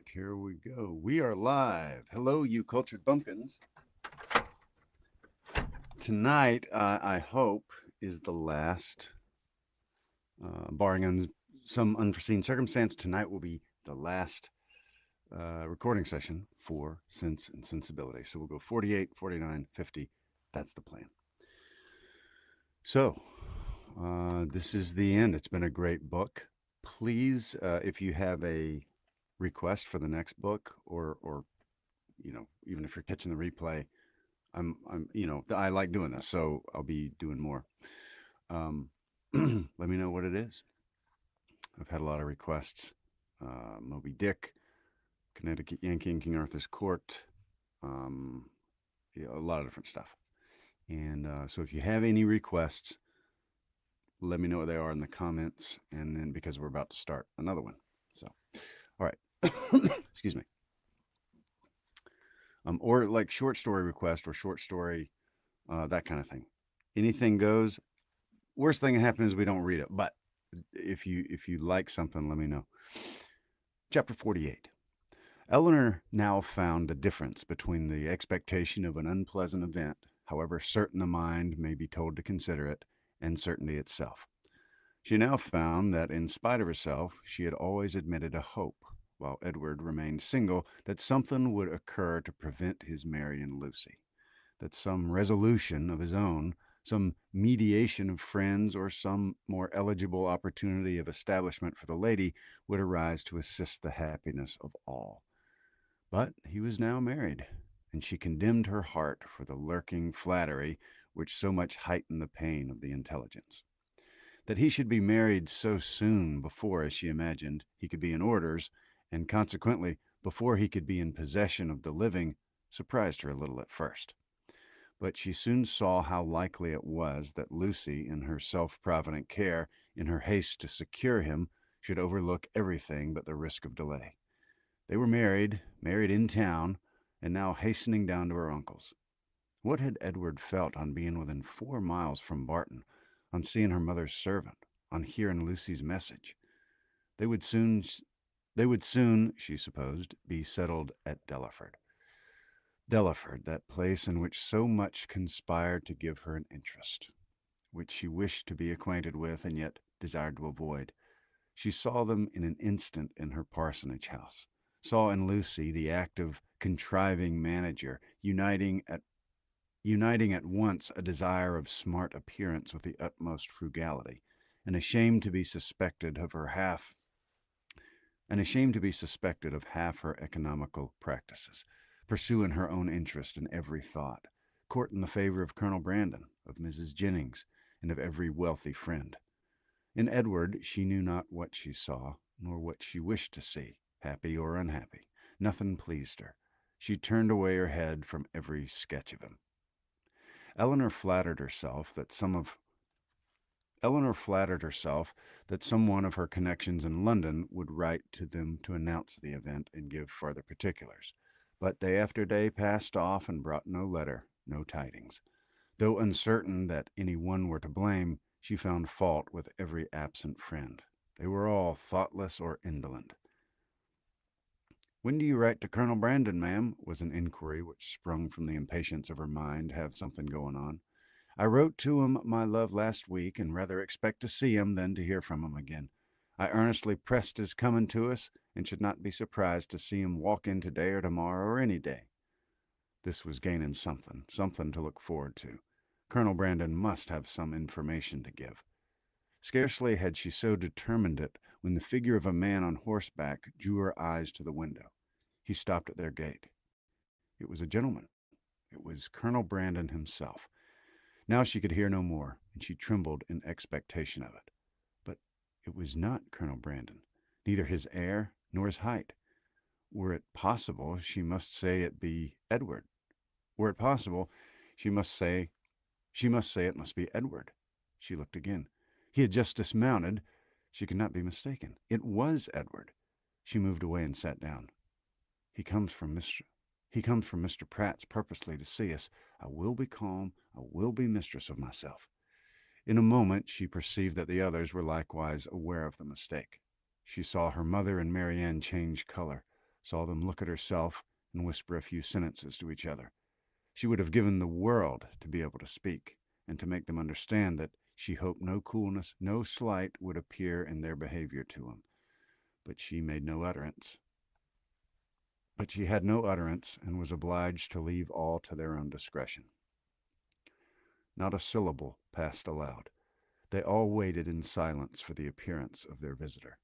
right, here we go. We are live. Hello, you cultured bumpkins. Tonight, I hope, is the last, barring some unforeseen circumstance, tonight will be the last recording session for Sense and Sensibility. So we'll go 48, 49, 50. That's the plan. So, this is the end. It's been a great book. Please, if you have a request for the next book, or even if you're catching the replay, I like doing this, so I'll be doing more. Let me know what it is. I've had a lot of requests. Moby Dick, Connecticut Yankee and King Arthur's Court, a lot of different stuff. And so if you have any requests, let me know what they are in the comments, and then because we're about to start another one. So, all right. Excuse me. Or like short story request or short story, that kind of thing. Anything goes. Worst thing that happens is we don't read it. But if you like something, let me know. Chapter 48. Eleanor now found the difference between the expectation of an unpleasant event, however certain the mind may be told to consider it, and certainty itself. She now found that, in spite of herself, she had always admitted a hope, while Edward remained single, that something would occur to prevent his marrying Lucy, that some resolution of his own, some mediation of friends, or some more eligible opportunity of establishment for the lady would arise to assist the happiness of all. But he was now married, and she condemned her heart for the lurking flattery which so much heightened the pain of the intelligence. That he should be married so soon before, as she imagined, he could be in orders, and consequently before he could be in possession of the living, surprised her a little at first. But she soon saw how likely it was that Lucy, in her self-provident care, in her haste to secure him, should overlook everything but the risk of delay. They were married in town, and now hastening down to her uncle's. What had Edward felt on being within 4 miles from Barton, on seeing her mother's servant, on hearing Lucy's message? They would soon, she supposed, be settled at Delaford. Delaford, that place in which so much conspired to give her an interest, which she wished to be acquainted with and yet desired to avoid. She saw them in an instant in her parsonage house, saw in Lucy the active, contriving manager, uniting at once a desire of smart appearance with the utmost frugality, and ashamed to be suspected of half her economical practices, pursuing her own interest in every thought, courting the favor of Colonel Brandon, of Mrs. Jennings, and of every wealthy friend. In Edward she knew not what she saw, nor what she wished to see, happy or unhappy. Nothing pleased her. She turned away her head from every sketch of him. Eleanor flattered herself that some one of her connections in London would write to them to announce the event and give further particulars. But day after day passed off and brought no letter, no tidings. Though uncertain that any one were to blame, she found fault with every absent friend. They were all thoughtless or indolent. "When do you write to Colonel Brandon, ma'am?" was an inquiry which sprung from the impatience of her mind to have something going on. "I wrote to him, my love, last week, and rather expect to see him than to hear from him again. I earnestly pressed his coming to us, and should not be surprised to see him walk in today or tomorrow or any day." This was gaining something to look forward to. Colonel Brandon must have some information to give. Scarcely had she so determined it when the figure of a man on horseback drew her eyes to the window. He stopped at their gate. It was a gentleman. It was Colonel Brandon himself. Now she could hear no more, and she trembled in expectation of it. But it was not Colonel Brandon, neither his air nor his height. Were it possible, she must say it be Edward. Were it possible, she must say it must be Edward. She looked again. He had just dismounted. She could not be mistaken. It was Edward. She moved away and sat down. He comes from Mr. Pratt's purposely to see us. I will be calm. I will be mistress of myself." In a moment she perceived that the others were likewise aware of the mistake. She saw her mother and Marianne change color. saw them look at herself and whisper a few sentences to each other. She would have given the world to be able to speak and to make them understand that she hoped no coolness, no slight would appear in their behavior to him. But she made no utterance. But she had no utterance and was obliged to leave all to their own discretion. Not a syllable passed aloud. They all waited in silence for the appearance of their visitor.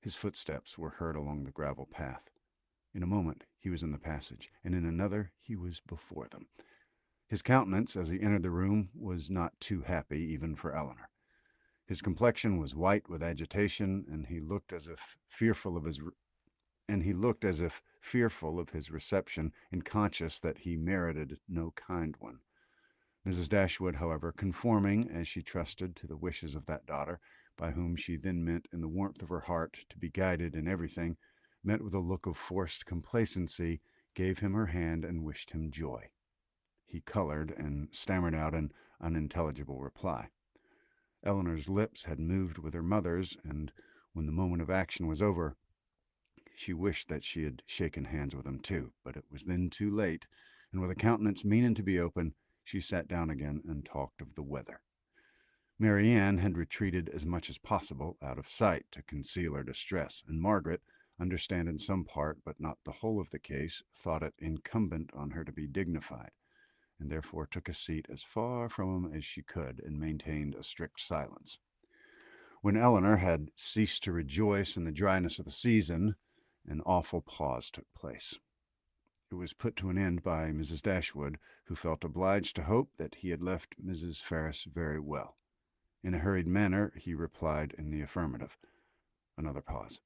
His footsteps were heard along the gravel path. In a moment he was in the passage, and in another he was before them. His countenance, as he entered the room, was not too happy even for Eleanor. His complexion was white with agitation, and he looked as if fearful of his reception and conscious that he merited no kind one. Mrs. Dashwood, however, conforming, as she trusted, to the wishes of that daughter, by whom she then meant in the warmth of her heart to be guided in everything, met with a look of forced complacency, gave him her hand, and wished him joy. He colored and stammered out an unintelligible reply. Eleanor's lips had moved with her mother's, and when the moment of action was over, she wished that she had shaken hands with him too, but it was then too late, and with a countenance meaning to be open, she sat down again and talked of the weather. Marianne had retreated as much as possible out of sight to conceal her distress, and Margaret, understanding some part but not the whole of the case, thought it incumbent on her to be dignified, and therefore took a seat as far from him as she could and maintained a strict silence. When Eleanor had ceased to rejoice in the dryness of the season, an awful pause took place. It was put to an end by Mrs. Dashwood, who felt obliged to hope that he had left Mrs. Ferrars very well. In a hurried manner he replied in the affirmative. Another pause.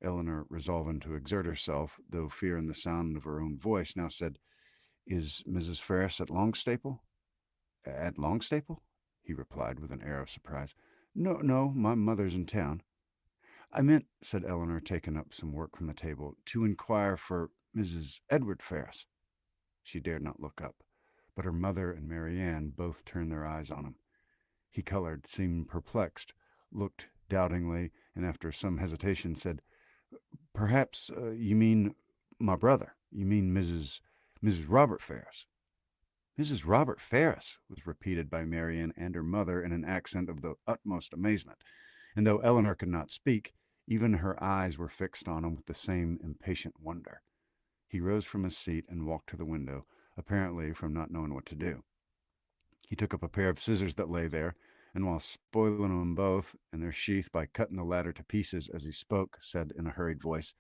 Eleanor, resolving to exert herself, though fearing the sound of her own voice, now said, "Is Mrs. Ferrars at Longstaple?" "At Longstaple?" he replied with an air of surprise. No, my mother's in town." "I meant," said Eleanor, taking up some work from the table, "to inquire for Mrs. Edward Ferrars." She dared not look up, but her mother and Marianne both turned their eyes on him. He colored, seemed perplexed, looked doubtingly, and after some hesitation said, "Perhaps you mean my brother. You mean Mrs. Robert Ferrars." "Mrs. Robert Ferrars," was repeated by Marianne and her mother in an accent of the utmost amazement, and though Eleanor could not speak, even her eyes were fixed on him with the same impatient wonder. He rose from his seat and walked to the window, apparently from not knowing what to do. He took up a pair of scissors that lay there, and while spoiling them both in their sheath by cutting the latter to pieces as he spoke, said in a hurried voice,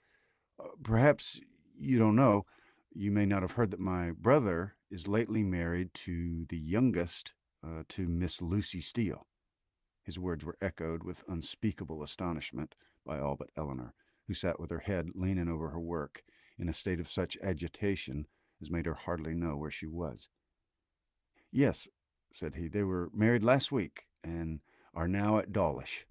"Perhaps you don't know, you may not have heard that my brother is lately married to the youngest, to Miss Lucy Steele." His words were echoed with unspeakable astonishment by all but Eleanor, who sat with her head leaning over her work, in a state of such agitation as made her hardly know where she was. "Yes," said he, "they were married last week, and are now at Dawlish."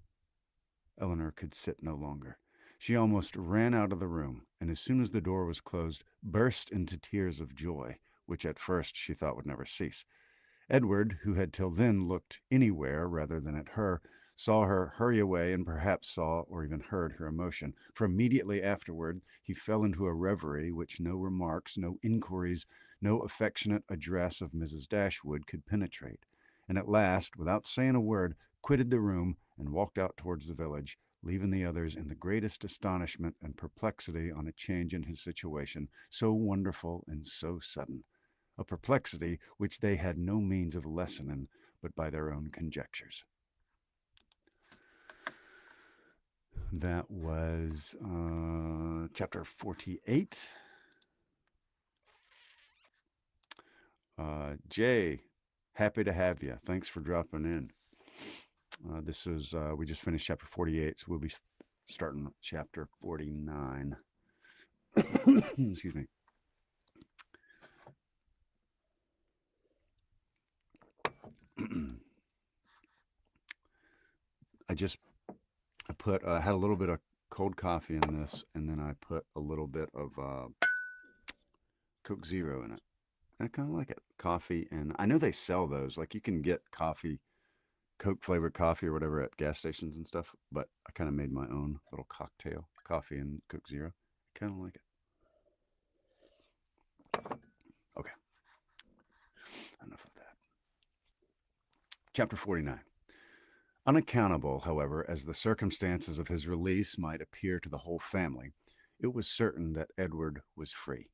Eleanor could sit no longer. She almost ran out of the room, and as soon as the door was closed, burst into tears of joy, which at first she thought would never cease. Edward, who had till then looked anywhere rather than at her, saw her hurry away and perhaps saw or even heard her emotion, for immediately afterward he fell into a reverie which no remarks, no inquiries, no affectionate address of Mrs. Dashwood could penetrate, and at last, without saying a word, quitted the room and walked out towards the village, leaving the others in the greatest astonishment and perplexity on a change in his situation, so wonderful and so sudden, a perplexity which they had no means of lessening but by their own conjectures. That was chapter 48. Jay, happy to have you. Thanks for dropping in. This is, we just finished chapter 48, so we'll be starting chapter 49. Excuse me. I had a little bit of cold coffee in this, and then I put a little bit of Coke Zero in it. I kind of like it. Coffee, and I know they sell those. Like you can get coffee, Coke flavored coffee or whatever at gas stations and stuff. But I kind of made my own little cocktail, coffee and Coke Zero. I kind of like it. Chapter 49. Unaccountable, however, as the circumstances of his release might appear to the whole family, it was certain that Edward was free,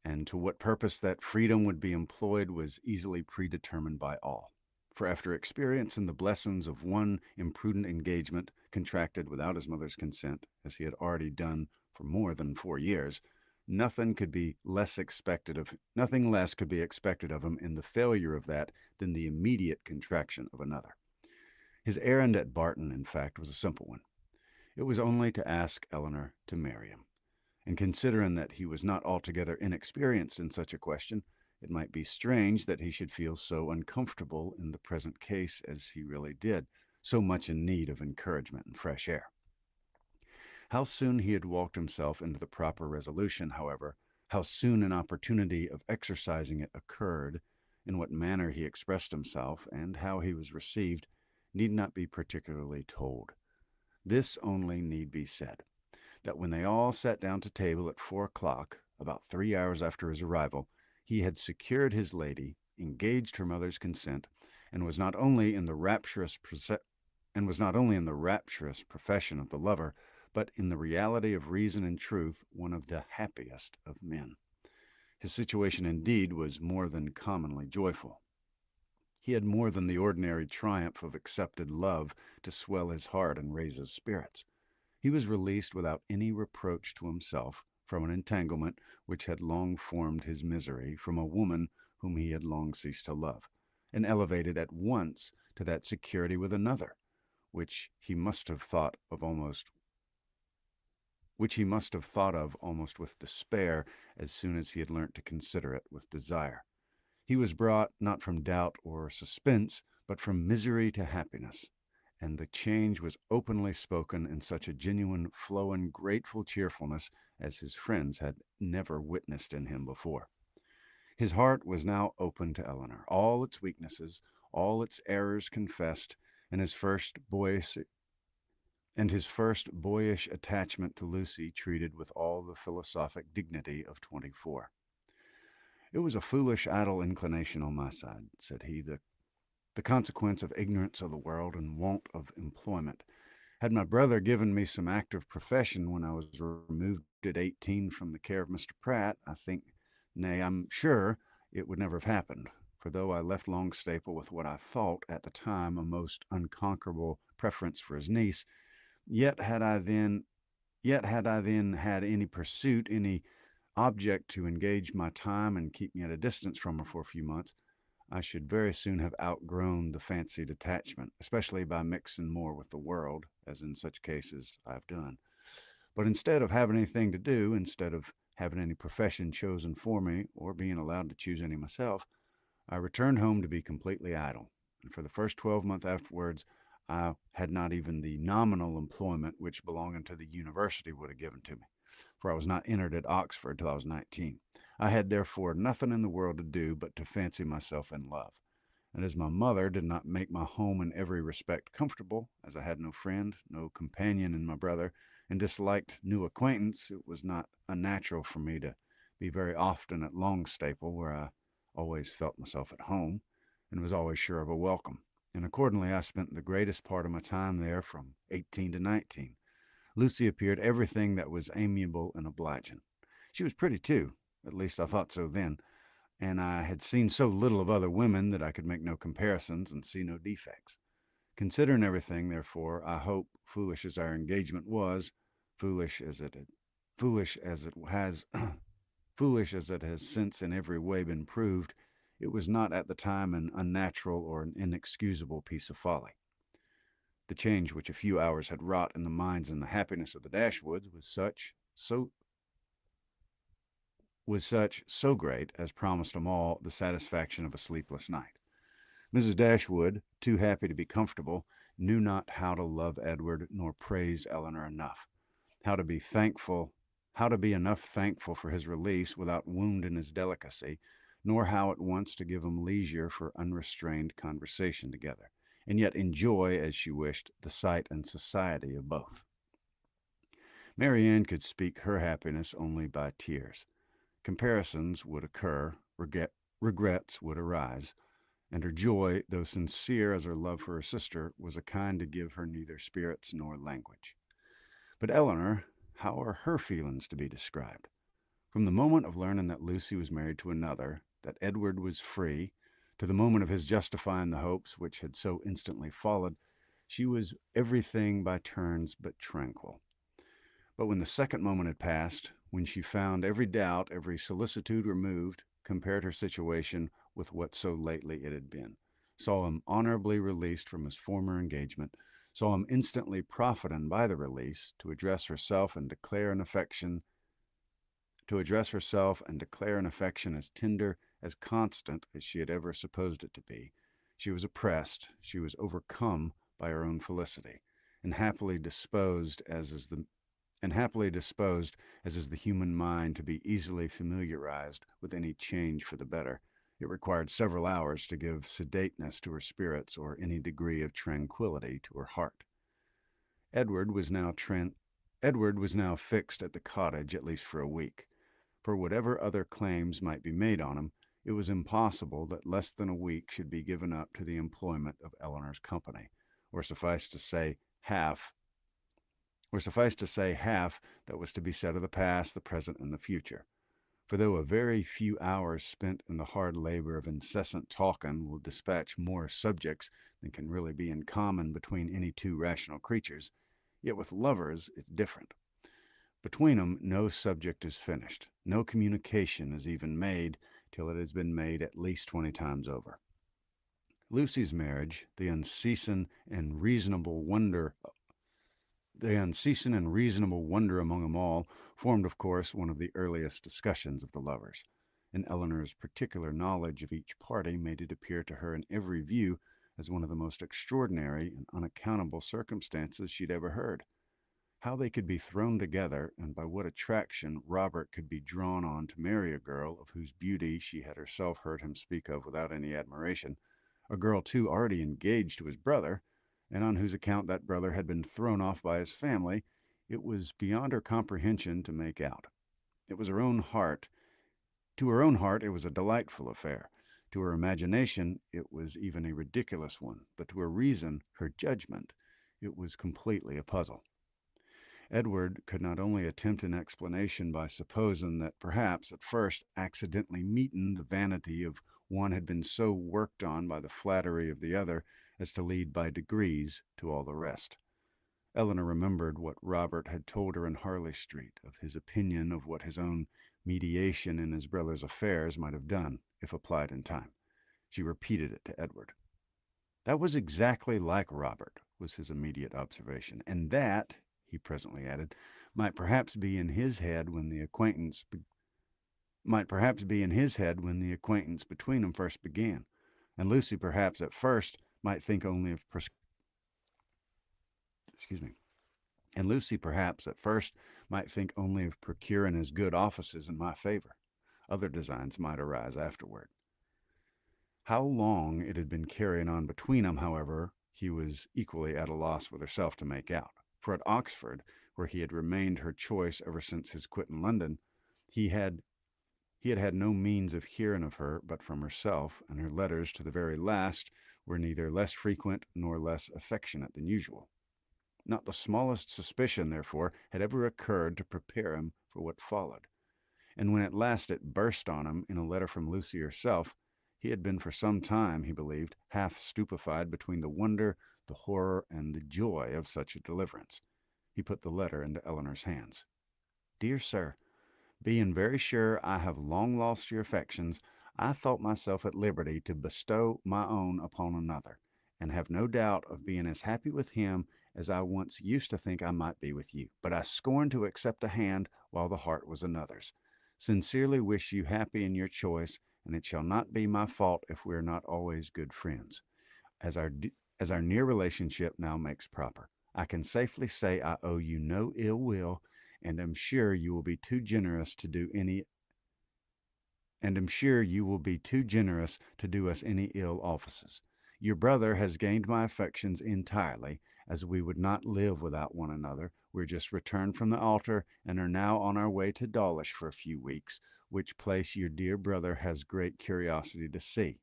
and to what purpose that freedom would be employed was easily predetermined by all. For after experiencing the blessings of one imprudent engagement contracted without his mother's consent, as he had already done for more than 4 years, nothing less could be expected of him in the failure of that than the immediate contraction of another. His errand at Barton, in fact, was a simple one. It was only to ask Eleanor to marry him. And considering that he was not altogether inexperienced in such a question, it might be strange that he should feel so uncomfortable in the present case as he really did, so much in need of encouragement and fresh air. How soon he had walked himself into the proper resolution, however, how soon an opportunity of exercising it occurred, in what manner he expressed himself, and how he was received, need not be particularly told. This only need be said, that when they all sat down to table at 4 o'clock, about 3 hours after his arrival, he had secured his lady, engaged her mother's consent, and was not only in the rapturous profession of the lover, but in the reality of reason and truth, one of the happiest of men. His situation indeed was more than commonly joyful. He had more than the ordinary triumph of accepted love to swell his heart and raise his spirits. He was released without any reproach to himself from an entanglement which had long formed his misery from a woman whom he had long ceased to love, and elevated at once to that security with another, which he must have thought of almost with despair as soon as he had learnt to consider it with desire. He was brought not from doubt or suspense, but from misery to happiness, and the change was openly spoken in such a genuine, flowing, grateful cheerfulness as his friends had never witnessed in him before. His heart was now open to Eleanor, all its weaknesses, all its errors confessed, and his first boyish attachment to Lucy treated with all the philosophic dignity of 24. "It was a foolish, idle inclination on my side," said he, the consequence of ignorance of the world and want of employment. "Had my brother given me some active profession when I was removed at 18 from the care of Mr. Pratt, I think, nay, I'm sure, it would never have happened. For though I left Longstaple with what I thought at the time a most unconquerable preference for his niece, yet had I then had any pursuit, any object to engage my time and keep me at a distance from her for a few months, I should very soon have outgrown the fancied attachment, especially by mixing more with the world, as in such cases I have done. But instead of having anything to do, instead of having any profession chosen for me, or being allowed to choose any myself, I returned home to be completely idle, and for the first 12 months afterwards I had not even the nominal employment which belonging to the university would have given to me, for I was not entered at Oxford till I was 19. I had therefore nothing in the world to do but to fancy myself in love. And as my mother did not make my home in every respect comfortable, as I had no friend, no companion in my brother, and disliked new acquaintance, it was not unnatural for me to be very often at Longstaple, where I always felt myself at home, and was always sure of a welcome. And accordingly I spent the greatest part of my time there from 18 to 19. Lucy appeared everything that was amiable and obliging. She was pretty too, at least I thought so then, and I had seen so little of other women that I could make no comparisons and see no defects. Considering everything, therefore, I hope, foolish as our engagement was, foolish as it has foolish as it has since in every way been proved, it was not at the time an unnatural or an inexcusable piece of folly. The change which a few hours had wrought in the minds and the happiness of the Dashwoods was so great as promised them all the satisfaction of a sleepless night. Mrs. Dashwood, too happy to be comfortable, knew not how to love Edward nor praise Eleanor enough, how to be enough thankful for his release without wounding his delicacy, nor how at once to give him leisure for unrestrained conversation together, and yet enjoy, as she wished, the sight and society of both. Marianne could speak her happiness only by tears. Comparisons would occur, regrets would arise, and her joy, though sincere as her love for her sister, was a kind to give her neither spirits nor language. But Eleanor, how are her feelings to be described? From the moment of learning that Lucy was married to another, that Edward was free, to the moment of his justifying the hopes which had so instantly followed, she was everything by turns but tranquil. But when the second moment had passed, when she found every doubt, every solicitude removed, compared her situation with what so lately it had been, saw him honorably released from his former engagement, saw him instantly profiting by the release to address herself and declare an affection as tender, as constant as she had ever supposed it to be. She was oppressed, she was overcome by her own felicity, and happily disposed as is the human mind to be easily familiarized with any change for the better. It required several hours to give sedateness to her spirits or any degree of tranquillity to her heart. Edward was now fixed at the cottage at least for a week. For whatever other claims might be made on him, it was impossible that less than a week should be given up to the employment of Eleanor's company, or suffice to say half that was to be said of the past, the present, and the future. For though a very few hours spent in the hard labor of incessant talking will dispatch more subjects than can really be in common between any two rational creatures, yet with lovers it's different. Between them, no subject is finished, no communication is even made till it has been made at least 20 times over. Lucy's marriage, the unceasing and reasonable wonder among them all, formed, of course, one of the earliest discussions of the lovers, and Eleanor's particular knowledge of each party made it appear to her in every view as one of the most extraordinary and unaccountable circumstances she'd ever heard. How they could be thrown together, and by what attraction Robert could be drawn on to marry a girl of whose beauty she had herself heard him speak of without any admiration, a girl too already engaged to his brother, and on whose account that brother had been thrown off by his family, it was beyond her comprehension to make out. It was her own heart. To her own heart, it was a delightful affair. To her imagination, it was even a ridiculous one. But to her reason, her judgment, it was completely a puzzle. Edward could not only attempt an explanation by supposing that perhaps at first accidentally meeting the vanity of one had been so worked on by the flattery of the other as to lead by degrees to all the rest. Eleanor remembered what Robert had told her in Harley Street of his opinion of what his own mediation in his brother's affairs might have done if applied in time. She repeated it to Edward. That was exactly like Robert, was his immediate observation, and that, he presently added, might perhaps be in his head when the acquaintance between them first began, and Lucy perhaps at first might think only of procuring his good offices in my favor. Other designs might arise afterward. How long it had been carrying on between them, however, he was equally at a loss with herself to make out. For at Oxford, where he had remained her choice ever since his quitting London, he had had no means of hearing of her but from herself, and her letters to the very last were neither less frequent nor less affectionate than usual. Not the smallest suspicion, therefore, had ever occurred to prepare him for what followed. And when at last it burst on him in a letter from Lucy herself, he had been for some time, he believed, half stupefied between the wonder, the horror, and the joy of such a deliverance. He put the letter into Eleanor's hands. Dear Sir, being very sure I have long lost your affections, I thought myself at liberty to bestow my own upon another, and have no doubt of being as happy with him as I once used to think I might be with you. But I scorn to accept a hand while the heart was another's. Sincerely wish you happy in your choice, and it shall not be my fault if we are not always good friends, as our near relationship now makes proper. I can safely say I owe you no ill will, and am sure you will be too generous to do us any ill offices. Your brother has gained my affections entirely, as we would not live without one another. We're just returned from the altar, and are now on our way to Dawlish for a few weeks, which place your dear brother has great curiosity to see.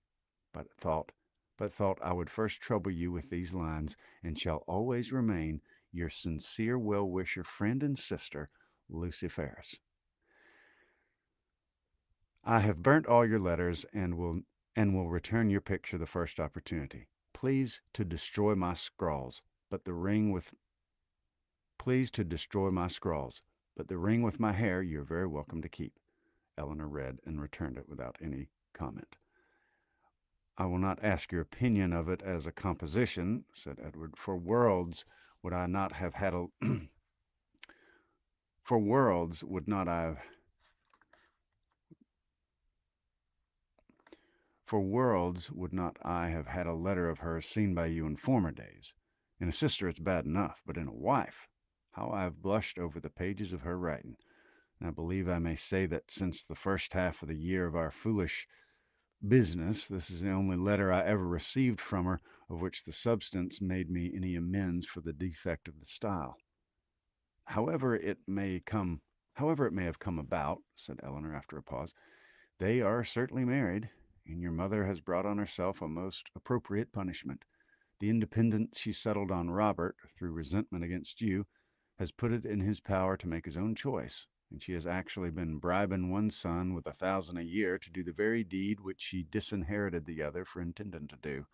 But thought, but thought I would first trouble you with these lines, and shall always remain your sincere well-wisher, friend and sister, Lucy Ferris. I have burnt all your letters and will return your picture the first opportunity. Please to destroy my scrawls, but the ring with please to destroy my scrawls, but the ring with my hair you're very welcome to keep. Eleanor read and returned it without any comment. I will not ask your opinion of it as a composition, said Edward. For worlds would I not have had a for worlds would not I have For worlds would not I have had a letter of hers seen by you in former days. In a sister it's bad enough, but in a wife, how I have blushed over the pages of her writing. And I believe I may say that since the first half of the year of our foolish business, this is the only letter I ever received from her of which the substance made me any amends for the defect of the style. However it may have come about, said Eleanor after a pause, they are certainly married, and your mother has brought on herself a most appropriate punishment. The independence she settled on Robert, through resentment against you, has put it in his power to make his own choice, and she has actually been bribing one son with 1,000 a year to do the very deed which she disinherited the other for intending to do.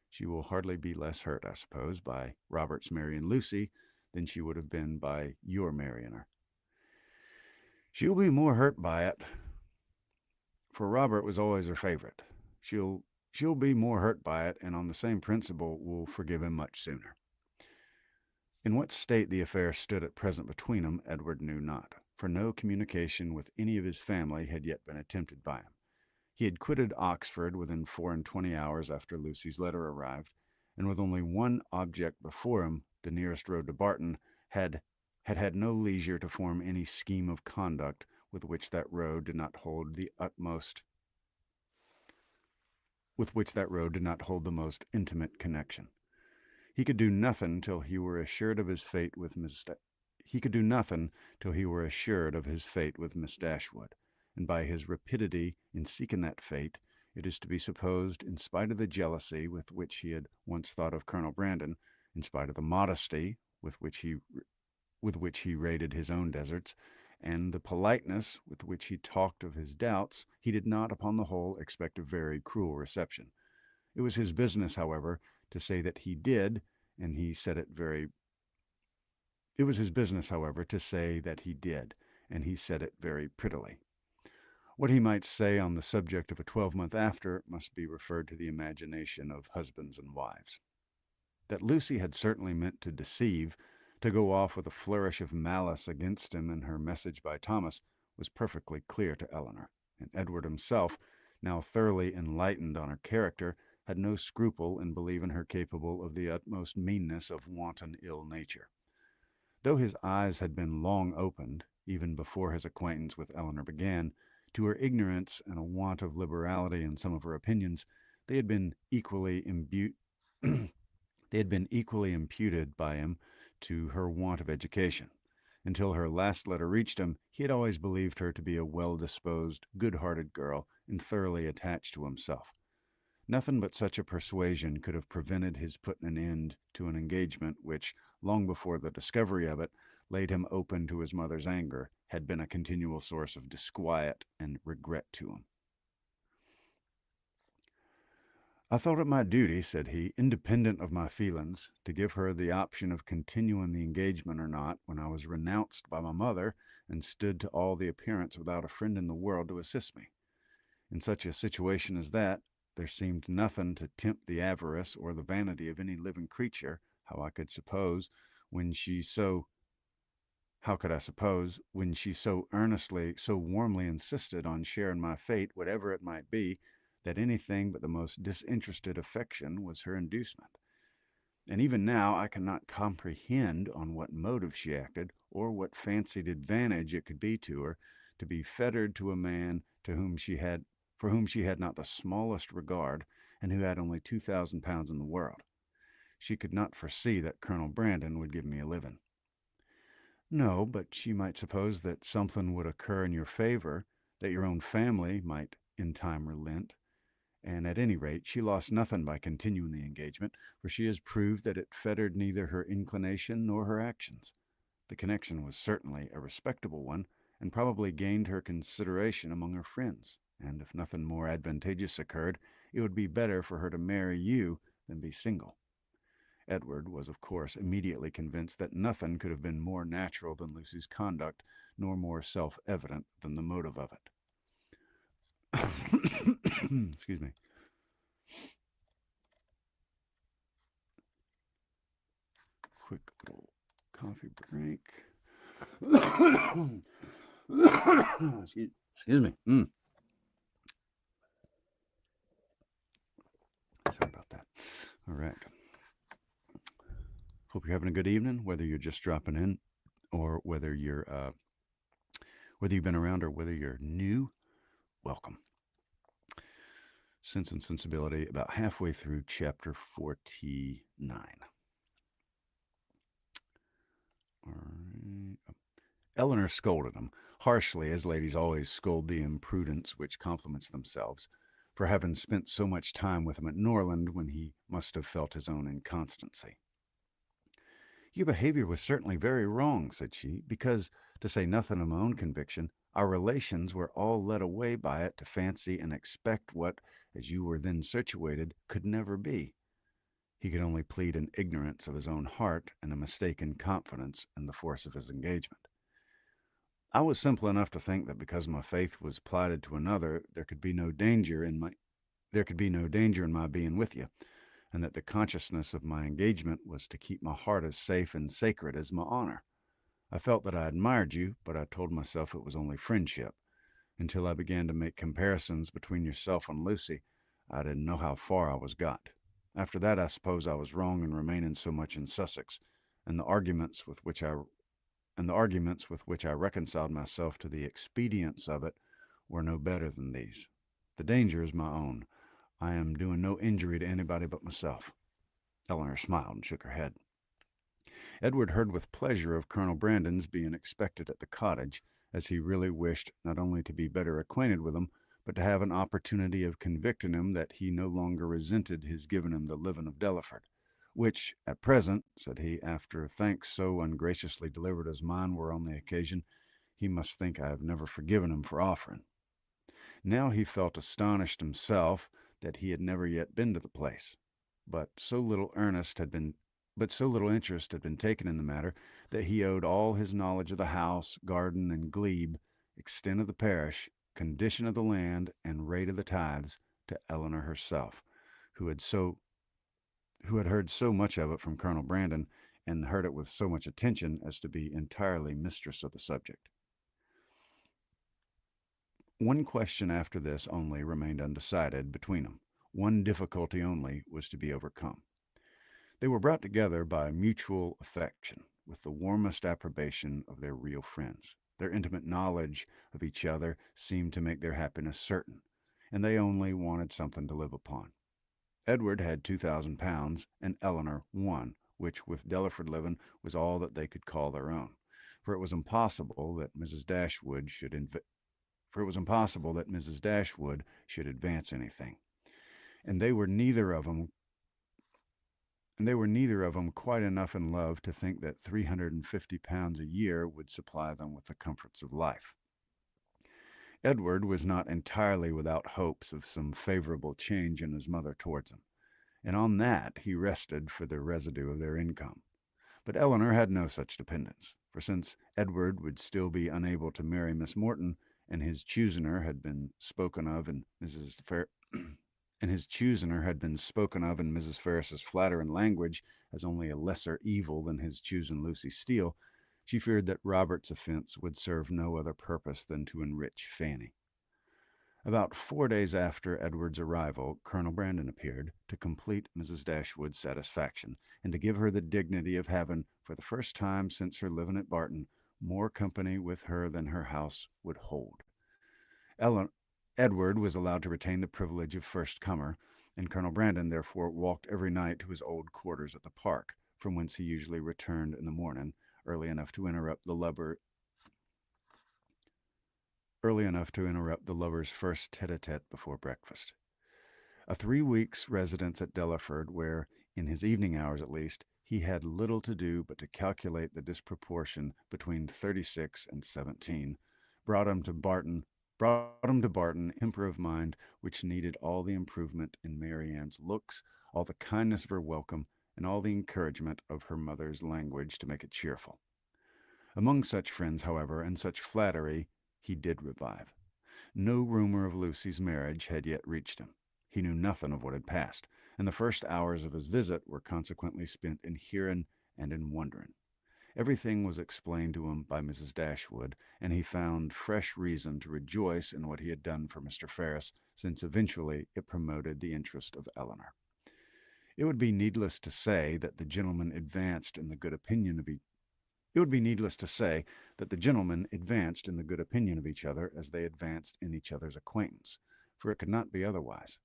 She will hardly be less hurt, I suppose, by Robert's marrying Lucy than she would have been by your marrying her. She'll be more hurt by it, for Robert was always her favorite. She'll be more hurt by it, and on the same principle will forgive him much sooner. In what state the affair stood at present between them, Edward knew not, for no communication with any of his family had yet been attempted by him. He had quitted Oxford within 24 hours after Lucy's letter arrived, and with only one object before him, the nearest road to Barton, had no leisure to form any scheme of conduct with which that road did not hold the most intimate connection. He could do nothing till he were assured of his fate with Miss Dashwood, and by his rapidity in seeking that fate, it is to be supposed, in spite of the jealousy with which he had once thought of Colonel Brandon, in spite of the modesty with which he rated his own deserts, and the politeness with which he talked of his doubts, he did not, upon the whole, expect a very cruel reception. It was his business, however, to say that he did, and he said it very prettily. What he might say on the subject of a 12-month after must be referred to the imagination of husbands and wives. That Lucy had certainly meant to deceive, to go off with a flourish of malice against him in her message by Thomas, was perfectly clear to Eleanor, and Edward himself, now thoroughly enlightened on her character, had no scruple in believing her capable of the utmost meanness of wanton ill nature. Though his eyes had been long opened, even before his acquaintance with Eleanor began, to her ignorance and a want of liberality in some of her opinions, they had been equally imputed by him to her want of education. Until her last letter reached him, he had always believed her to be a well-disposed, good-hearted girl, and thoroughly attached to himself. Nothing but such a persuasion could have prevented his putting an end to an engagement which, long before the discovery of it, laid him open to his mother's anger, had been a continual source of disquiet and regret to him. I thought it my duty, said he, independent of my feelings, to give her the option of continuing the engagement or not when I was renounced by my mother and stood to all the appearance without a friend in the world to assist me. In such a situation as that, there seemed nothing to tempt the avarice or the vanity of any living creature, how could I suppose, when she so earnestly, so warmly insisted on sharing my fate, whatever it might be, that anything but the most disinterested affection was her inducement. And even now I cannot comprehend on what motive she acted, or what fancied advantage it could be to her, to be fettered to a man for whom she had not the smallest regard, and who had only £2,000 in the world. She could not foresee that Colonel Brandon would give me a living. No, but she might suppose that something would occur in your favor, that your own family might in time relent, And at any rate, she lost nothing by continuing the engagement, for she has proved that it fettered neither her inclination nor her actions. The connection was certainly a respectable one, and probably gained her consideration among her friends. And if nothing more advantageous occurred, it would be better for her to marry you than be single. Edward was, of course, immediately convinced that nothing could have been more natural than Lucy's conduct, nor more self evident than the motive of it. Excuse me. Quick little coffee break. Excuse me. Sorry about that. All right. Hope you're having a good evening, whether you're just dropping in or whether you've been around or whether you're new. Welcome. Sense and Sensibility, about halfway through chapter 49. All right. Eleanor scolded him, harshly as ladies always scold the imprudence which compliments themselves, for having spent so much time with him at Norland when he must have felt his own inconstancy. Your behavior was certainly very wrong, said she, because, to say nothing of my own conviction, our relations were all led away by it to fancy and expect what, as you were then situated, could never be. He could only plead an ignorance of his own heart and a mistaken confidence in the force of his engagement. I was simple enough to think that because my faith was plighted to another, there could be no danger in my being with you, and that the consciousness of my engagement was to keep my heart as safe and sacred as my honor. I felt that I admired you, but I told myself it was only friendship. Until I began to make comparisons between yourself and Lucy, I didn't know how far I was got. After that, I suppose I was wrong in remaining so much in Sussex, and the arguments with which I reconciled myself to the expedience of it were no better than these. The danger is my own. I am doing no injury to anybody but myself. Eleanor smiled and shook her head. Edward heard with pleasure of Colonel Brandon's being expected at the cottage, as he really wished not only to be better acquainted with him, but to have an opportunity of convicting him that he no longer resented his giving him the living of Delaford, which, at present, said he, after thanks so ungraciously delivered as mine were on the occasion, he must think I have never forgiven him for offering. Now he felt astonished himself that he had never yet been to the place, but so little interest had been taken in the matter that he owed all his knowledge of the house, garden, and glebe, extent of the parish, condition of the land, and rate of the tithes to Eleanor herself, who had heard so much of it from Colonel Brandon, and heard it with so much attention as to be entirely mistress of the subject. One question after this only remained undecided between them. One difficulty only was to be overcome. They were brought together by mutual affection, with the warmest approbation of their real friends. Their intimate knowledge of each other seemed to make their happiness certain, and they only wanted something to live upon. Edward had £2,000, and Eleanor one, which, with Delaford living, was all that they could call their own. For it was impossible that Mrs. Dashwood should advance anything, and they were neither of them quite enough in love to think that £350 a year would supply them with the comforts of life. Edward was not entirely without hopes of some favorable change in his mother towards him, and on that he rested for the residue of their income. But Eleanor had no such dependence, for since Edward would still be unable to marry Miss Morton, and his choosener had been spoken of in Mrs. Ferris's flattering language as only a lesser evil than his choosing Lucy Steele, she feared that Robert's offense would serve no other purpose than to enrich Fanny. About 4 days after Edward's arrival, Colonel Brandon appeared, to complete Mrs. Dashwood's satisfaction, and to give her the dignity of having, for the first time since her living at Barton, more company with her than her house would hold. Edward was allowed to retain the privilege of first comer, and Colonel Brandon therefore walked every night to his old quarters at the park, from whence he usually returned in the morning, early enough to interrupt the lovers' first tete-a-tete before breakfast. A 3 weeks' residence at Delaford, where, in his evening hours at least, he had little to do but to calculate the disproportion between 36 and 17, brought him to Barton, temper of mind which needed all the improvement in Marianne's looks, all the kindness of her welcome, and all the encouragement of her mother's language to make it cheerful. Among such friends, however, and such flattery, he did revive. No rumor of Lucy's marriage had yet reached him. He knew nothing of what had passed, and the first hours of his visit were consequently spent in hearing and in wondering. Everything was explained to him by Mrs. Dashwood, and he found fresh reason to rejoice in what he had done for Mr. Ferris, since eventually it promoted the interest of Eleanor. It would be needless to say that the gentlemen advanced in the good opinion of each It would be needless to say that the gentlemen advanced in the good opinion of each other as they advanced in each other's acquaintance, for it could not be otherwise.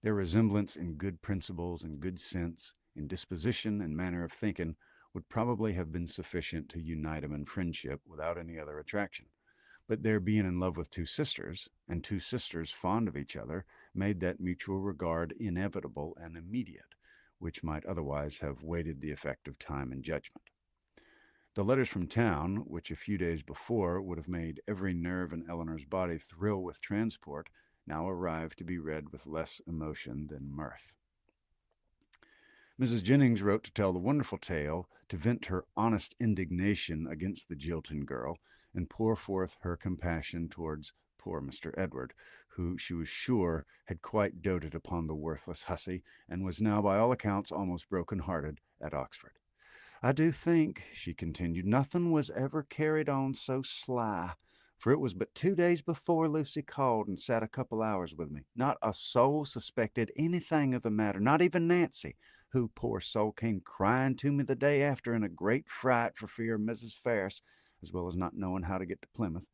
Their resemblance in good principles and good sense, in disposition and manner of thinking, would probably have been sufficient to unite them in friendship without any other attraction. But their being in love with two sisters, and two sisters fond of each other, made that mutual regard inevitable and immediate, which might otherwise have waited the effect of time and judgment. The letters from town, which a few days before would have made every nerve in Eleanor's body thrill with transport, now arrived to be read with less emotion than mirth. Mrs. Jennings wrote to tell the wonderful tale, to vent her honest indignation against the Jilton girl, and pour forth her compassion towards poor Mr. Edward, who she was sure had quite doted upon the worthless hussy, and was now by all accounts almost broken-hearted at Oxford. I do think, she continued, nothing was ever carried on so sly, for it was but 2 days before Lucy called and sat a couple hours with me. Not a soul suspected anything of the matter, not even Nancy, who, poor soul, came crying to me the day after in a great fright for fear of Mrs. Ferris, as well as not knowing how to get to Plymouth.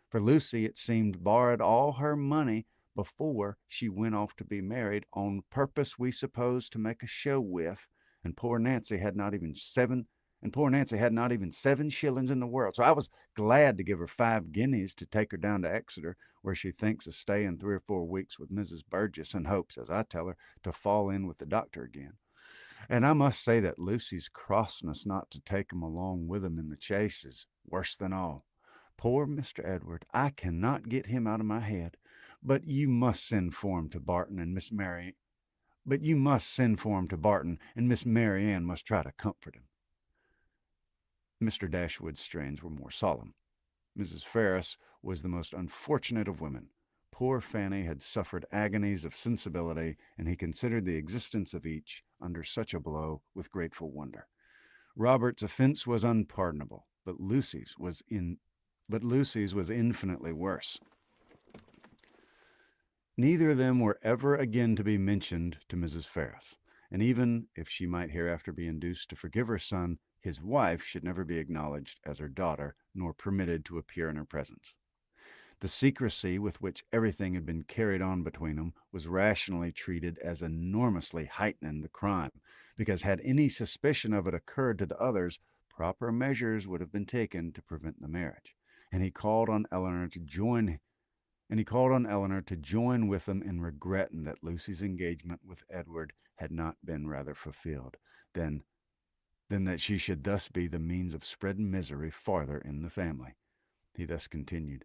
For Lucy, it seemed, borrowed all her money before she went off to be married, on purpose, we suppose, to make a show with, and poor Nancy had not even 7 shillings in the world. So I was glad to give her 5 guineas to take her down to Exeter, where she thinks of staying 3 or 4 weeks with Mrs. Burgess, and hopes, as I tell her, to fall in with the doctor again. And I must say that Lucy's crossness not to take him along with him in the chase is worse than all. Poor Mr. Edward, I cannot get him out of my head. But you must send for him to Barton, and Miss Mary Ann must try to comfort him. Mr. Dashwood's strains were more solemn. Mrs. Ferris was the most unfortunate of women. Poor Fanny had suffered agonies of sensibility, and he considered the existence of each under such a blow with grateful wonder. Robert's offense was unpardonable, but Lucy's was infinitely worse. Neither of them were ever again to be mentioned to Mrs. Ferris, and even if she might hereafter be induced to forgive her son, his wife should never be acknowledged as her daughter, nor permitted to appear in her presence. The secrecy with which everything had been carried on between them was rationally treated as enormously heightening the crime, because had any suspicion of it occurred to the others, proper measures would have been taken to prevent the marriage. And he called on Eleanor to join with them in regretting that Lucy's engagement with Edward had not been rather fulfilled, than that she should thus be the means of spreading misery farther in the family. He thus continued,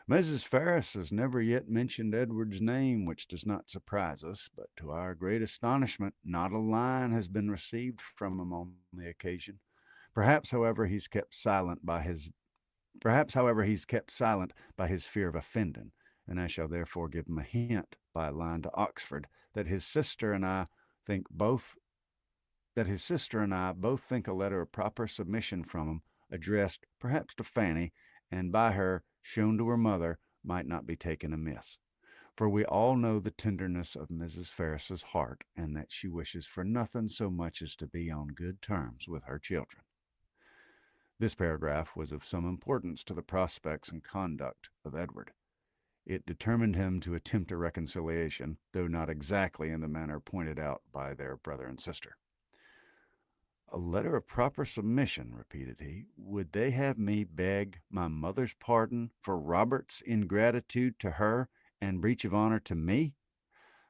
Mrs. Ferris has never yet mentioned Edward's name, which does not surprise us, but to our great astonishment, not a line has been received from him on the occasion. Perhaps, however, he's kept silent by his fear of offending, and I shall therefore give him a hint by a line to Oxford that his sister and I both think a letter of proper submission from him, addressed perhaps to Fanny, and by her shown to her mother, might not be taken amiss. For we all know the tenderness of Mrs. Ferris's heart, and that she wishes for nothing so much as to be on good terms with her children. This paragraph was of some importance to the prospects and conduct of Edward. It determined him to attempt a reconciliation, though not exactly in the manner pointed out by their brother and sister. A letter of proper submission, repeated he. Would they have me beg my mother's pardon for Robert's ingratitude to her and breach of honor to me?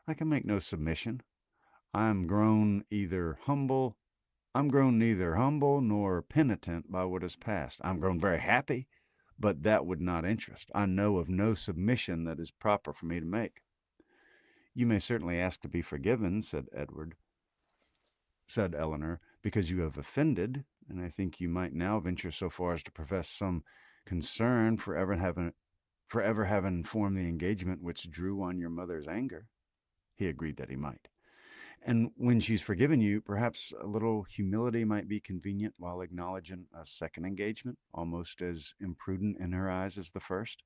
I can make no submission. I'm grown either humble I'm grown neither humble nor penitent by what is past. I'm grown very happy, but that would not interest. I know of no submission that is proper for me to make. You may certainly ask to be forgiven, said Eleanor, because you have offended, and I think you might now venture so far as to profess some concern for ever having formed the engagement which drew on your mother's anger. He agreed that he might. And when she's forgiven you, perhaps a little humility might be convenient while acknowledging a second engagement, almost as imprudent in her eyes as the first.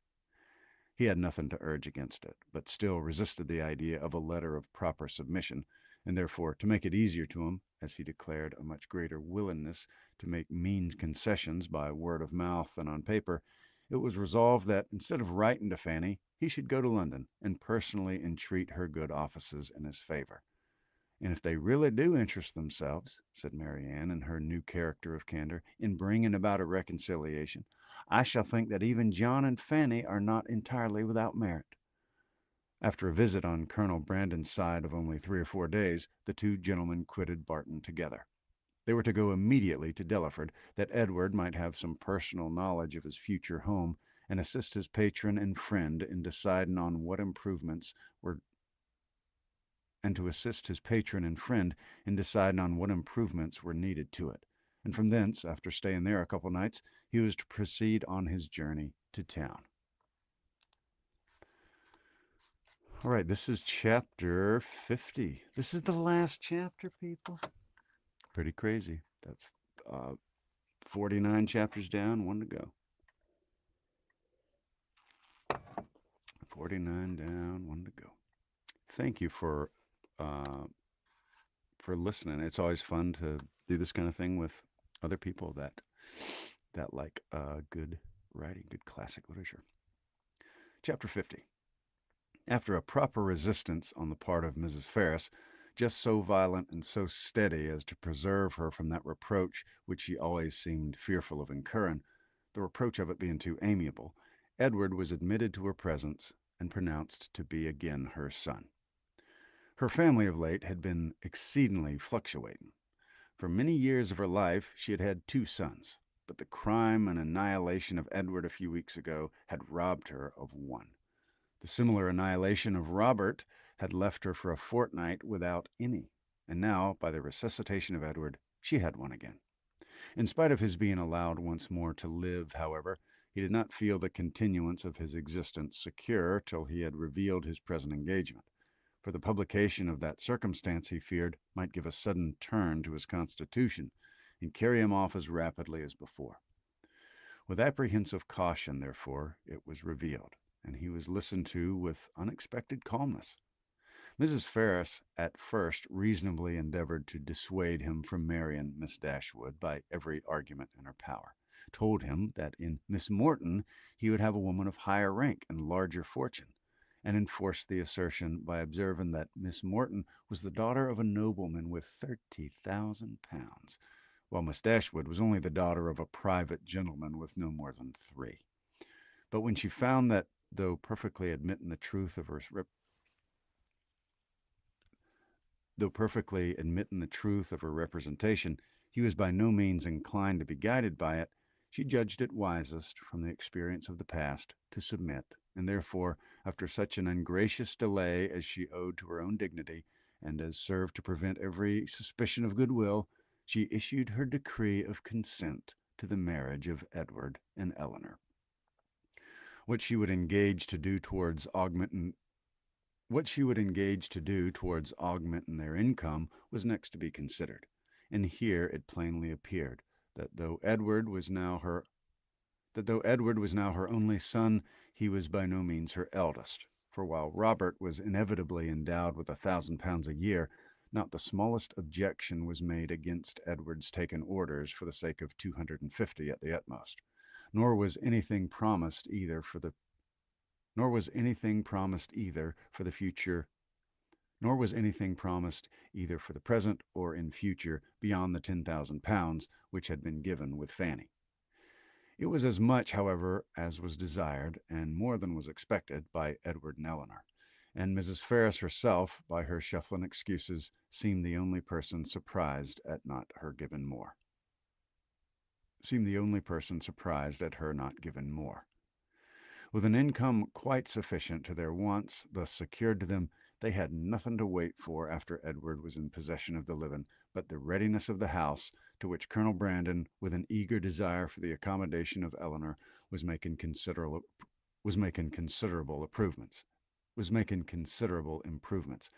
He had nothing to urge against it, but still resisted the idea of a letter of proper submission, and therefore, to make it easier to him, as he declared a much greater willingness to make mean concessions by word of mouth than on paper, it was resolved that instead of writing to Fanny, he should go to London and personally entreat her good offices in his favor. And if they really do interest themselves, said Marianne in her new character of candor, in bringing about a reconciliation, I shall think that even John and Fanny are not entirely without merit. After a visit on Colonel Brandon's side of only 3 or 4 days, the two gentlemen quitted Barton together. They were to go immediately to Delaford, that Edward might have some personal knowledge of his future home, and assist his patron and friend in deciding on what improvements were and to assist his patron and friend in deciding on what improvements were needed to it. And from thence, after staying there a couple nights, he was to proceed on his journey to town. All right, this is chapter 50. This is the last chapter, people. Pretty crazy. That's 49 chapters down, one to go. 49 down, one to go. Thank you for listening. It's always fun to do this kind of thing with other people that like good writing, good classic literature. Chapter 50. After a proper resistance on the part of Mrs. Ferris, just so violent and so steady as to preserve her from that reproach which she always seemed fearful of incurring, the reproach of it being too amiable, Edward was admitted to her presence and pronounced to be again her son. Her family of late had been exceedingly fluctuating. For many years of her life she had had 2 sons, but the crime and annihilation of Edward a few weeks ago had robbed her of 1. The similar annihilation of Robert had left her for a fortnight without any, and now, by the resuscitation of Edward, she had 1 again. In spite of his being allowed once more to live, however, he did not feel the continuance of his existence secure till he had revealed his present engagement, for the publication of that circumstance, he feared, might give a sudden turn to his constitution and carry him off as rapidly as before. With apprehensive caution, therefore, it was revealed, and he was listened to with unexpected calmness. Mrs. Ferris at first reasonably endeavored to dissuade him from marrying Miss Dashwood by every argument in her power, told him that in Miss Morton he would have a woman of higher rank and larger fortune, and enforced the assertion by observing that Miss Morton was the daughter of a nobleman with 30,000 pounds, while Miss Dashwood was only the daughter of a private gentleman with no more than 3. But when she found that, though perfectly admitting the truth of her representation, he was by no means inclined to be guided by it, she judged it wisest, from the experience of the past, to submit, and therefore, after such an ungracious delay as she owed to her own dignity, and as served to prevent every suspicion of goodwill, she issued her decree of consent to the marriage of Edward and Eleanor. What she would engage to do towards augmenting their income was next to be considered, and here it plainly appeared that though Edward was now her only son, he was by no means her eldest, for while Robert was inevitably endowed with £1,000 a year, not the smallest objection was made against Edward's taking orders for the sake of 250 at the utmost, nor was anything promised either for the present or in future beyond the £10,000 which had been given with Fanny. It was as much, however, as was desired, and more than was expected by Edward and Eleanor, and Mrs. Ferris herself, by her shuffling excuses, seemed the only person surprised at not her given more. Seemed the only person surprised at her not given more. With an income quite sufficient to their wants, thus secured to them, they had nothing to wait for after Edward was in possession of the living, but the readiness of the house, to which Colonel Brandon, with an eager desire for the accommodation of Eleanor, was making considerable improvements.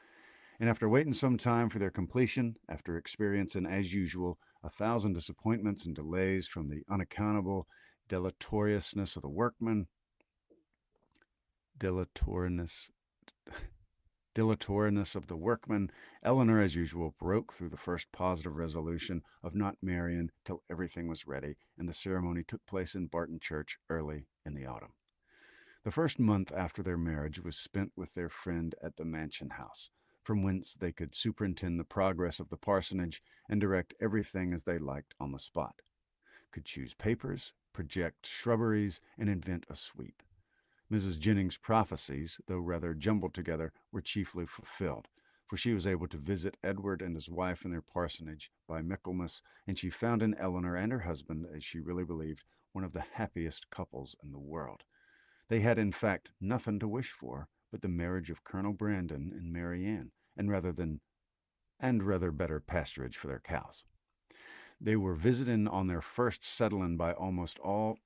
And after waiting some time for their completion, after experiencing, as usual, 1,000 disappointments and delays from the unaccountable deleteriousness of the workmen, Eleanor, as usual, broke through the first positive resolution of not marrying till everything was ready, and the ceremony took place in Barton Church early in the autumn. The first month after their marriage was spent with their friend at the mansion house, from whence they could superintend the progress of the parsonage and direct everything as they liked on the spot, could choose papers, project shrubberies, and invent a sweep. Mrs. Jennings' prophecies, though rather jumbled together, were chiefly fulfilled, for she was able to visit Edward and his wife in their parsonage by Michaelmas, and she found in Eleanor and her husband, as she really believed, one of the happiest couples in the world. They had, in fact, nothing to wish for but the marriage of Colonel Brandon and Mary Ann, and rather better pasturage for their cows. They were visited on their first settling by almost all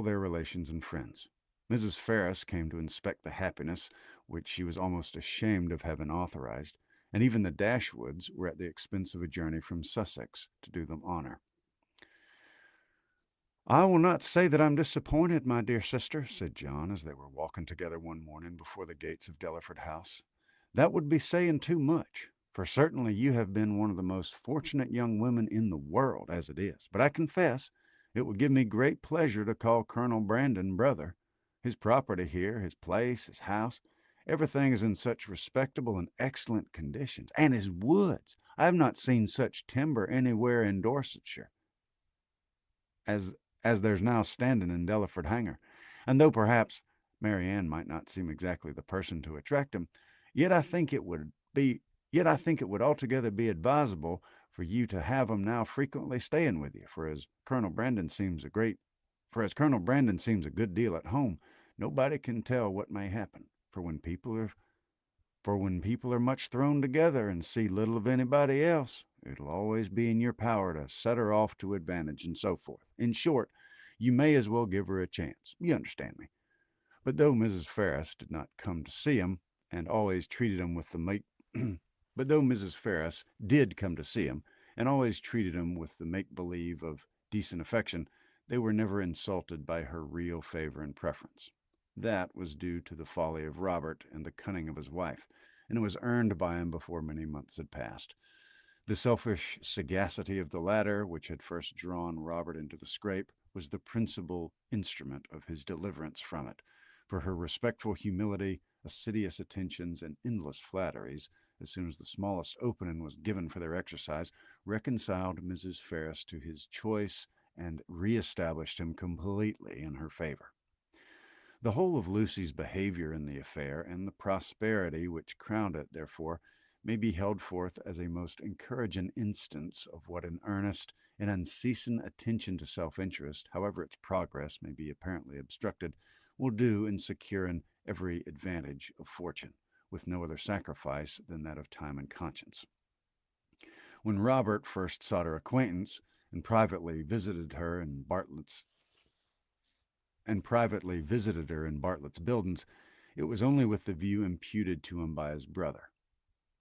their relations and friends. Mrs. Ferris came to inspect the happiness which she was almost ashamed of having authorized, and even the Dashwoods were at the expense of a journey from Sussex to do them honor. "I will not say that I'm disappointed, my dear sister," said John, as they were walking together one morning before the gates of Delaford House. "That would be saying too much, for certainly you have been one of the most fortunate young women in the world, as it is. But I confess it would give me great pleasure to call Colonel Brandon brother. His property here, his place, his house, everything is in such respectable and excellent conditions. And his woods! I have not seen such timber anywhere in Dorsetshire as there's now standing in Delaford Hanger. And though perhaps Mary Ann might not seem exactly the person to attract him, yet I think it would altogether be advisable for you to have him now frequently staying with you, for as Colonel Brandon seems a good deal at home, nobody can tell what may happen. For when people are much thrown together and see little of anybody else, it'll always be in your power to set her off to advantage, and so forth. In short, you may as well give her a chance. You understand me." But though Mrs. Ferris did not come to see him, and always treated him with the make believe of decent affection, they were never insulted by her real favor and preference. That was due to the folly of Robert and the cunning of his wife, and it was earned by him before many months had passed. The selfish sagacity of the latter, which had first drawn Robert into the scrape, was the principal instrument of his deliverance from it, for her respectful humility, assiduous attentions, and endless flatteries, as soon as the smallest opening was given for their exercise, reconciled Mrs. Ferris to his choice and re-established him completely in her favor. The whole of Lucy's behavior in the affair, and the prosperity which crowned it, therefore, may be held forth as a most encouraging instance of what an earnest and unceasing attention to self-interest, however its progress may be apparently obstructed, will do in securing every advantage of fortune, with no other sacrifice than that of time and conscience. When Robert first sought her acquaintance, and privately visited her in Bartlett's buildings, it was only with the view imputed to him by his brother.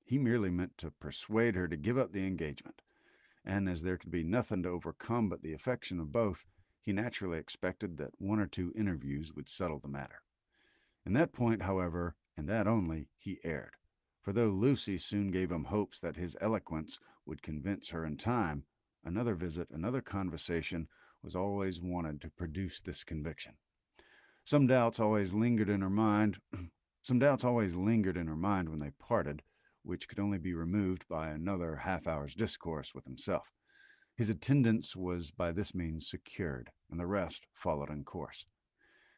He merely meant to persuade her to give up the engagement, and as there could be nothing to overcome but the affection of both, he naturally expected that one or two interviews would settle the matter. In that point, however, and that only, he erred, for though Lucy soon gave him hopes that his eloquence would convince her in time, another visit, another conversation, was always wanted to produce this conviction. Some doubts always lingered in her mind when they parted, which could only be removed by another half-hour's discourse with himself. His attendance was by this means secured, and the rest followed in course.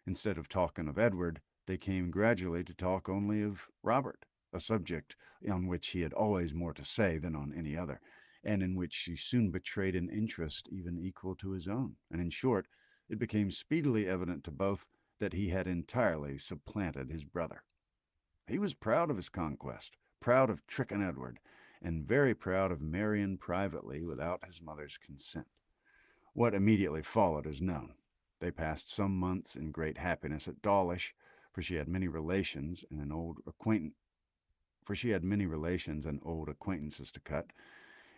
Instead of talking of Edward, they came gradually to talk only of Robert, a subject on which he had always more to say than on any other, and in which she soon betrayed an interest even equal to his own. And in short, it became speedily evident to both that he had entirely supplanted his brother. He was proud of his conquest, proud of tricking Edward, and very proud of Marian privately without his mother's consent. What immediately followed is known. They passed some months in great happiness at Dawlish, for she had many relations and an old acquaintance acquaintances to cut,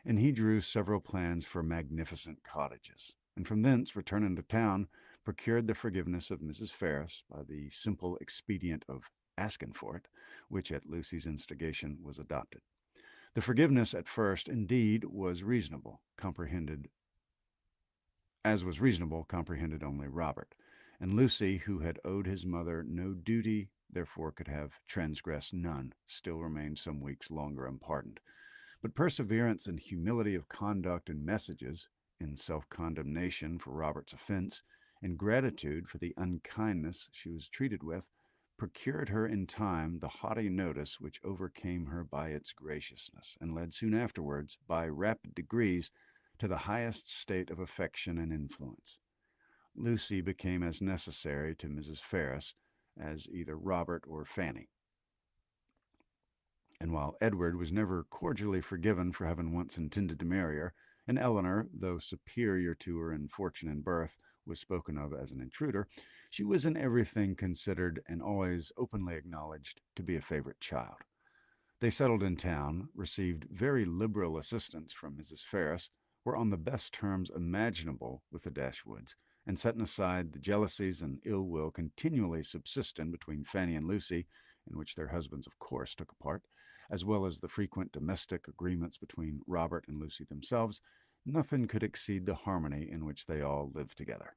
and he drew several plans for magnificent cottages, and from thence, returning to town, procured the forgiveness of Mrs. Ferris by the simple expedient of asking for it, which at Lucy's instigation was adopted. The forgiveness at first, indeed, was reasonable, comprehended only Robert, and Lucy, who had owed his mother no duty, therefore could have transgressed none, still remained some weeks longer unpardoned. But perseverance and humility of conduct and messages, in self-condemnation for Robert's offense, and gratitude for the unkindness she was treated with, procured her in time the haughty notice which overcame her by its graciousness, and led soon afterwards, by rapid degrees, to the highest state of affection and influence. Lucy became as necessary to Mrs. Ferris as either Robert or Fanny. And while Edward was never cordially forgiven for having once intended to marry her, and Eleanor, though superior to her in fortune and birth, was spoken of as an intruder, she was in everything considered and always openly acknowledged to be a favorite child. They settled in town, received very liberal assistance from Mrs. Ferris, were on the best terms imaginable with the Dashwoods, and setting aside the jealousies and ill will continually subsisting between Fanny and Lucy, in which their husbands of course took a part, as well as the frequent domestic agreements between Robert and Lucy themselves, nothing could exceed the harmony in which they all lived together.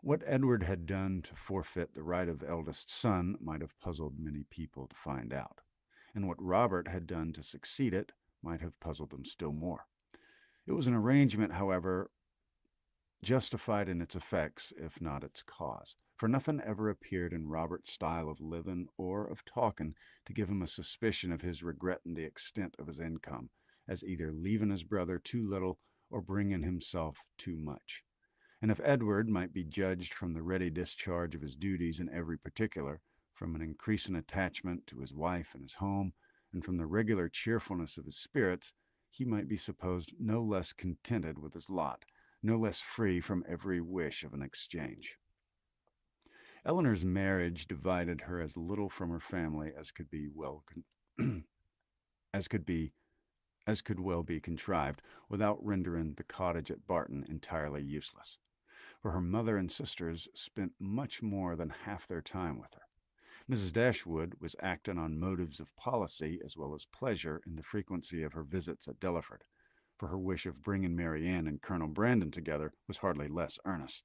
What Edward had done to forfeit the right of eldest son might have puzzled many people to find out, and what Robert had done to succeed it might have puzzled them still more. It was an arrangement, however, justified in its effects, if not its cause, for nothing ever appeared in Robert's style of living or of talking to give him a suspicion of his regretting the extent of his income, as either leaving his brother too little or bringing himself too much. And if Edward might be judged from the ready discharge of his duties in every particular, from an increasing attachment to his wife and his home, and from the regular cheerfulness of his spirits, he might be supposed no less contented with his lot, no less free from every wish of an exchange. Eleanor's marriage divided her as little from her family as could well be contrived, without rendering the cottage at Barton entirely useless. For her mother and sisters spent much more than half their time with her. Mrs. Dashwood was acting on motives of policy as well as pleasure in the frequency of her visits at Delaford, for her wish of bringing Mary Ann and Colonel Brandon together was hardly less earnest,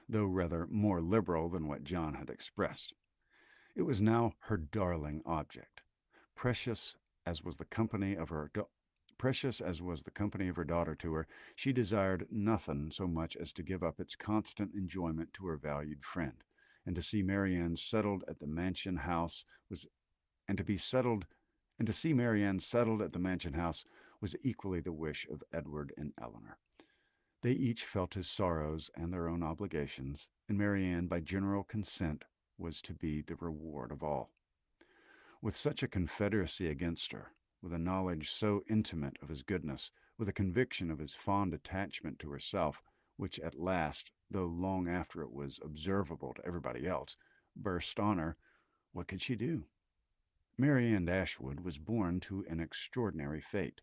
though rather more liberal than what John had expressed. It was now her darling object. Precious as was the company of her daughter to her, she desired nothing so much as to give up its constant enjoyment to her valued friend, and to see Mary Ann settled at the mansion house was equally the wish of Edward and Eleanor. They each felt his sorrows and their own obligations, and Mary Ann, by general consent, was to be the reward of all. With such a confederacy against her, with a knowledge so intimate of his goodness, with a conviction of his fond attachment to herself, which at last, though long after it was observable to everybody else, burst on her, what could she do? Mary Ann Dashwood was born to an extraordinary fate.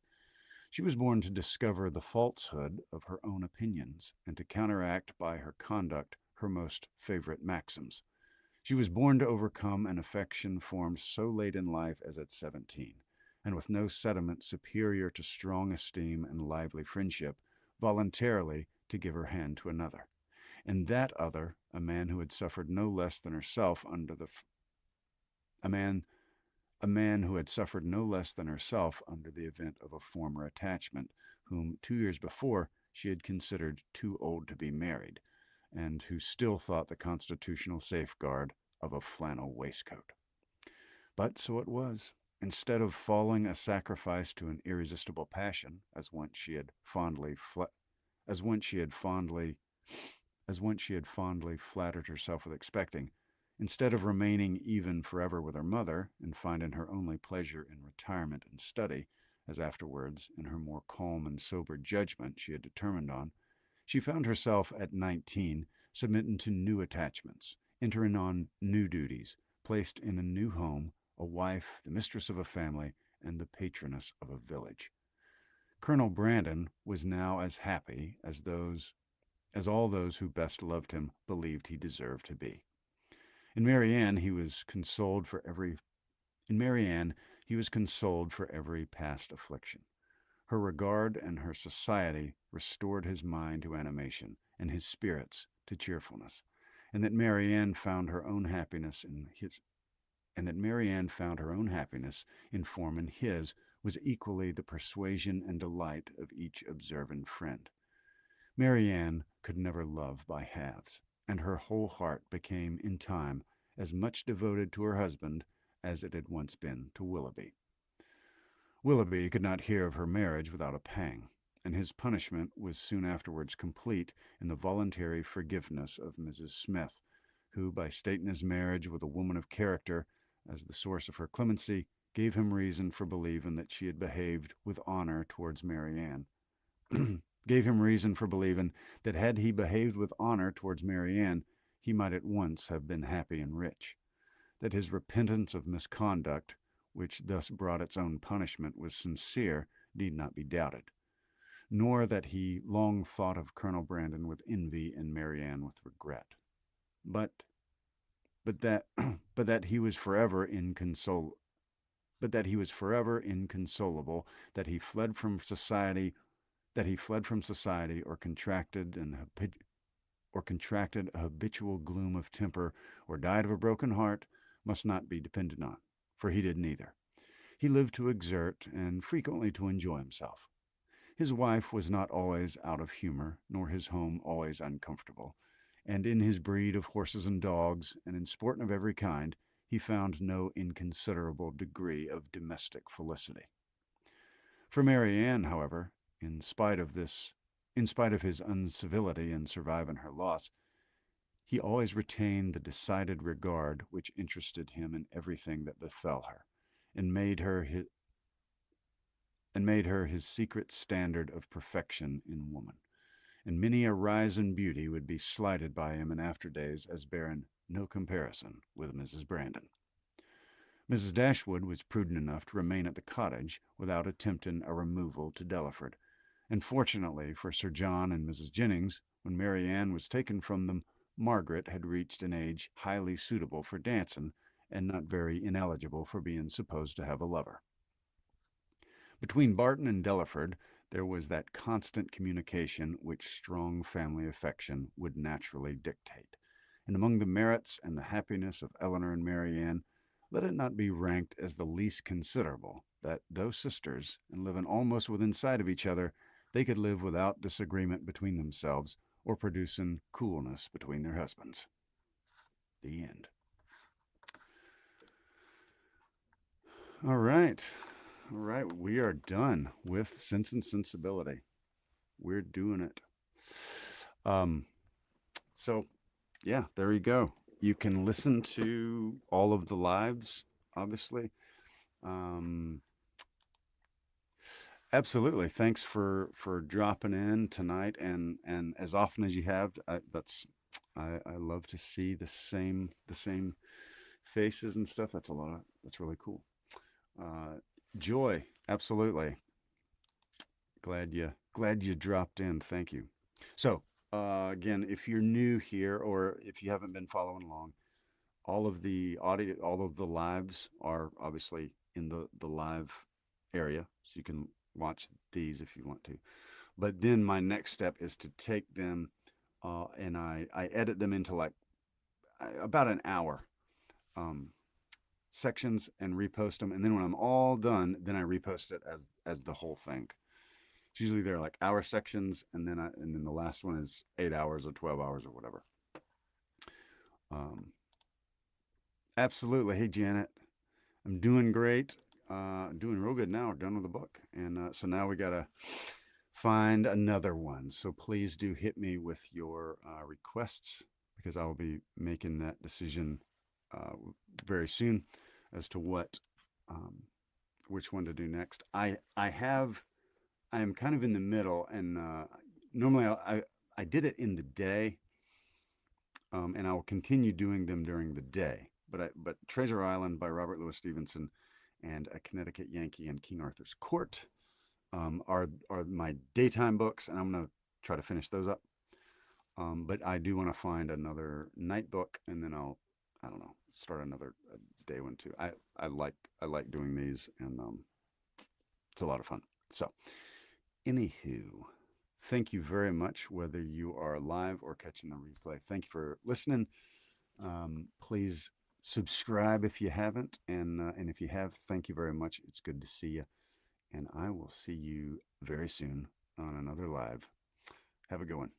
She was born to discover the falsehood of her own opinions, and to counteract by her conduct her most favorite maxims. She was born to overcome an affection formed so late in life as at 17, and with no sentiment superior to strong esteem and lively friendship, voluntarily to give her hand to another, and that other a man who had suffered no less than herself under the event of a former attachment, whom 2 years before she had considered too old to be married, and who still thought the constitutional safeguard of a flannel waistcoat. But so it was. Instead of falling a sacrifice to an irresistible passion, as once she had fondly flattered herself with expecting, instead of remaining even forever with her mother and finding her only pleasure in retirement and study, as afterwards, in her more calm and sober judgment, she had determined on, she found herself at 19 submitting to new attachments, entering on new duties, placed in a new home, a wife, the mistress of a family, and the patroness of a village. Colonel Brandon was now as happy as all those who best loved him believed he deserved to be. In Marianne he was consoled for every past affliction. Her regard and her society restored his mind to animation and his spirits to cheerfulness, and that Marianne found her own happiness in form, and his was equally the persuasion and delight of each observant friend. Marianne could never love by halves, and her whole heart became in time as much devoted to her husband as it had once been to Willoughby. Willoughby could not hear of her marriage without a pang, and his punishment was soon afterwards complete in the voluntary forgiveness of Mrs. Smith, who, by stating his marriage with a woman of character as the source of her clemency, gave him reason for believing that she had behaved with honor towards Marianne. Gave him reason for believing that had he behaved with honor towards Marianne, he might at once have been happy and rich. That his repentance of misconduct, which thus brought its own punishment, was sincere, need not be doubted, nor that he long thought of Colonel Brandon with envy and Marianne with regret. But that but that he was forever inconsolable, that he fled from society, or contracted a habitual gloom of temper, or died of a broken heart, must not be depended on, for he did neither. He lived to exert and frequently to enjoy himself. His wife was not always out of humor, nor his home always uncomfortable, and in his breed of horses and dogs, and in sport of every kind, he found no inconsiderable degree of domestic felicity. For Marianne, however, in spite of his uncivility in surviving her loss, he always retained the decided regard which interested him in everything that befell her, and made her his secret standard of perfection in woman. And many a rise in beauty would be slighted by him in after days as bearing no comparison with Mrs. Brandon. Mrs. Dashwood was prudent enough to remain at the cottage without attempting a removal to Delaford, and fortunately for Sir John and Mrs. Jennings, when Marianne was taken from them, Margaret had reached an age highly suitable for dancing, and not very ineligible for being supposed to have a lover. Between Barton and Delaford there was that constant communication which strong family affection would naturally dictate, and among the merits and the happiness of Eleanor and Marianne, let it not be ranked as the least considerable that, though sisters, and living almost within sight of each other, they could live without disagreement between themselves or producing coolness between their husbands. The end. All right, we are done with Sense and Sensibility. We're doing it. So, yeah, there you go. You can listen to all of the lives, obviously. Absolutely. Thanks for dropping in tonight, and as often as you have. I love to see the same faces and stuff. That's really cool. Joy, absolutely. Glad you dropped in. Thank you. So again, if you're new here or if you haven't been following along, all of the lives are obviously in the live area, so you can watch these if you want to. But then my next step is to take them and I edit them into like about an hour sections and repost them. And then when I'm all done, then I repost it as the whole thing. It's usually they're like hour sections, and then the last one is 8 hours or 12 hours or whatever. Um, absolutely. Hey, Janet, I'm doing great. Doing real good now. We're done with the book, and so now we gotta find another one. So please do hit me with your requests, because I will be making that decision uh, very soon as to um, which one to do next. I am kind of in the middle, and normally I did it in the day, and I will continue doing them during the day. But Treasure Island by Robert Louis Stevenson and A Connecticut Yankee and King Arthur's Court are my daytime books, and I'm gonna try to finish those up. But I do want to find another night book, and then I don't know, start another day one too. I like doing these, and it's a lot of fun. So, anywho, thank you very much, whether you are live or catching the replay. Thank you for listening. Please subscribe if you haven't, and if you have, thank you very much. It's good to see you, and I will see you very soon on another live. Have a good one.